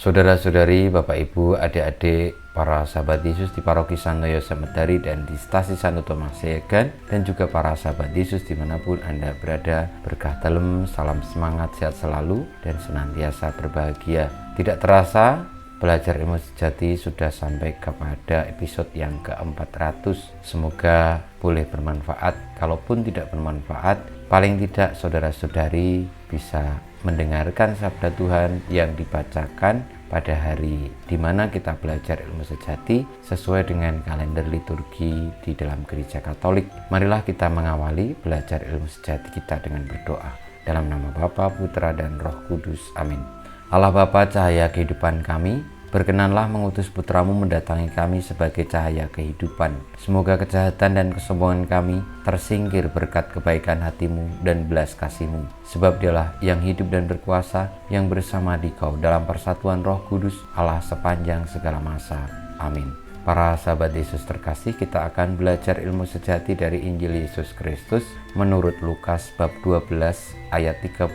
Saudara-saudari, Bapak Ibu, adik-adik, para sahabat Yesus di Paroki Santoyo Semedari dan di Stasi Santo Tomas Segan, dan juga para sahabat Yesus dimanapun Anda berada, berkah dalam, salam semangat, sehat selalu, dan senantiasa berbahagia. Tidak terasa, belajar ilmu sejati sudah sampai kepada episode yang ke-400. Semoga boleh bermanfaat. Kalaupun tidak bermanfaat, paling tidak saudara-saudari bisa mendengarkan sabda Tuhan yang dibacakan pada hari di mana kita belajar ilmu sejati sesuai dengan kalender liturgi di dalam Gereja Katolik. Marilah kita mengawali belajar ilmu sejati kita dengan berdoa. Dalam nama Bapa, Putra, dan Roh Kudus. Amin. Allah Bapa, cahaya kehidupan kami, berkenanlah mengutus Putramu mendatangi kami sebagai cahaya kehidupan. Semoga kejahatan dan kesombongan kami tersingkir berkat kebaikan hati-Mu dan belas kasih-Mu. Sebab Dialah yang hidup dan berkuasa, yang bersama Dikau dalam persatuan Roh Kudus, Allah sepanjang segala masa. Amin. Para sahabat Yesus terkasih, kita akan belajar ilmu sejati dari Injil Yesus Kristus menurut Lukas bab 12 ayat 39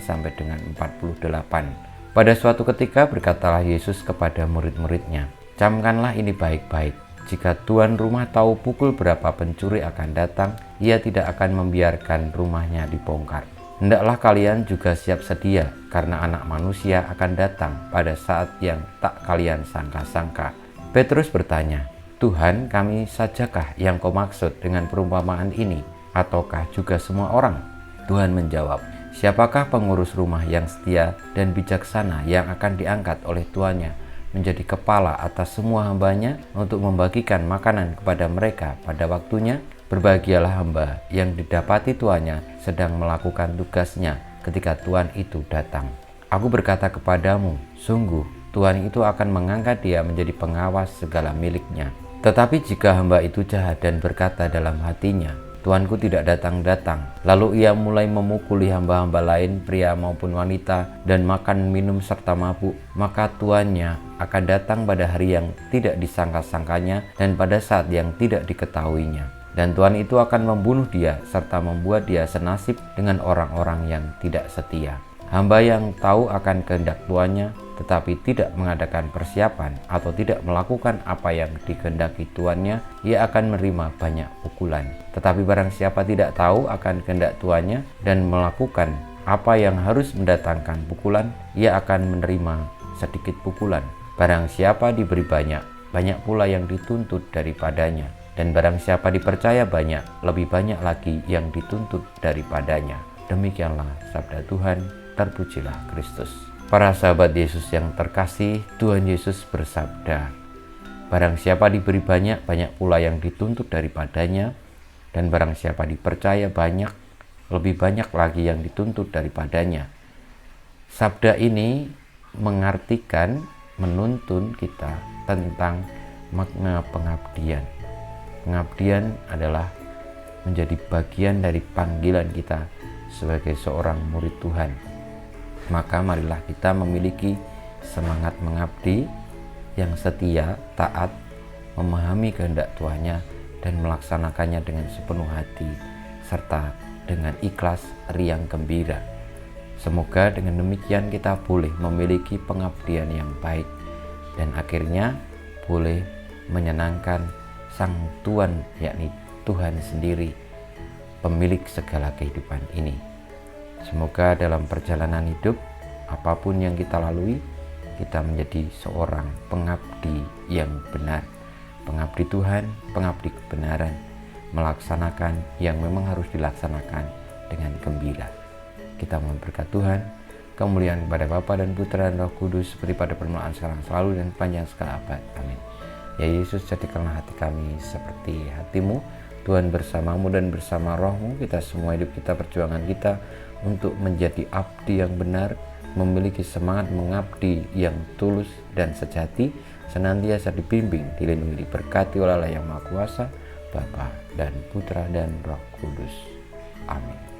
sampai dengan 48. Pada suatu ketika berkatalah Yesus kepada murid-muridnya, "Camkanlah ini baik-baik. Jika tuan rumah tahu pukul berapa pencuri akan datang, ia tidak akan membiarkan rumahnya dibongkar. Hendaklah kalian juga siap sedia, karena Anak Manusia akan datang pada saat yang tak kalian sangka-sangka." Petrus bertanya, "Tuhan, kami sajakah yang Kau maksud dengan perumpamaan ini, ataukah juga semua orang?" Tuhan menjawab, "Siapakah pengurus rumah yang setia dan bijaksana yang akan diangkat oleh tuannya menjadi kepala atas semua hambanya untuk membagikan makanan kepada mereka pada waktunya? Berbahagialah hamba yang didapati tuannya sedang melakukan tugasnya ketika tuan itu datang. Aku berkata kepadamu, sungguh tuan itu akan mengangkat dia menjadi pengawas segala miliknya. Tetapi jika hamba itu jahat dan berkata dalam hatinya, Tuanku tidak datang-datang, lalu ia mulai memukuli hamba-hamba lain, pria maupun wanita, dan makan minum serta mabuk, maka tuannya akan datang pada hari yang tidak disangka-sangkanya dan pada saat yang tidak diketahuinya. Dan tuan itu akan membunuh dia serta membuat dia senasib dengan orang-orang yang tidak setia. Hamba yang tahu akan kehendak tuannya tetapi tidak mengadakan persiapan atau tidak melakukan apa yang dikehendaki tuannya, ia akan menerima banyak pukulan. Tetapi barang siapa tidak tahu akan kehendak tuannya dan melakukan apa yang harus mendatangkan pukulan, ia akan menerima sedikit pukulan. Barang siapa diberi banyak, banyak pula yang dituntut daripadanya. Dan barang siapa dipercaya banyak, lebih banyak lagi yang dituntut daripadanya. Demikianlah sabda Tuhan. Terpujilah Kristus. Para sahabat Yesus yang terkasih, Tuhan Yesus bersabda, "Barang siapa diberi banyak, banyak pula yang dituntut daripadanya, dan barang siapa dipercaya banyak, lebih banyak lagi yang dituntut daripadanya." Sabda ini mengartikan, menuntun kita tentang makna pengabdian. Pengabdian adalah menjadi bagian dari panggilan kita sebagai seorang murid Tuhan. Maka marilah kita memiliki semangat mengabdi yang setia, taat, memahami kehendak Tuhannya dan melaksanakannya dengan sepenuh hati serta dengan ikhlas, riang gembira. Semoga dengan demikian kita boleh memiliki pengabdian yang baik dan akhirnya boleh menyenangkan Sang Tuan, yakni Tuhan sendiri, pemilik segala kehidupan ini. Semoga dalam perjalanan hidup, apapun yang kita lalui, kita menjadi seorang pengabdi yang benar. Pengabdi Tuhan, pengabdi kebenaran, melaksanakan yang memang harus dilaksanakan dengan gembira. Kita mohon berkat Tuhan, kemuliaan kepada Bapa dan Putra dan Roh Kudus, seperti pada permulaan, sekarang, selalu, dan panjang segala abad. Amin. Ya Yesus, jadikanlah hati kami seperti hati-Mu. Tuhan bersamamu dan bersama Roh-Mu, kita semua hidup kita, perjuangan kita untuk menjadi abdi yang benar, memiliki semangat mengabdi yang tulus dan sejati, senantiasa dibimbing, dilindungi, diberkati oleh Allah yang Maha Kuasa, Bapa dan Putra dan Roh Kudus. Amin.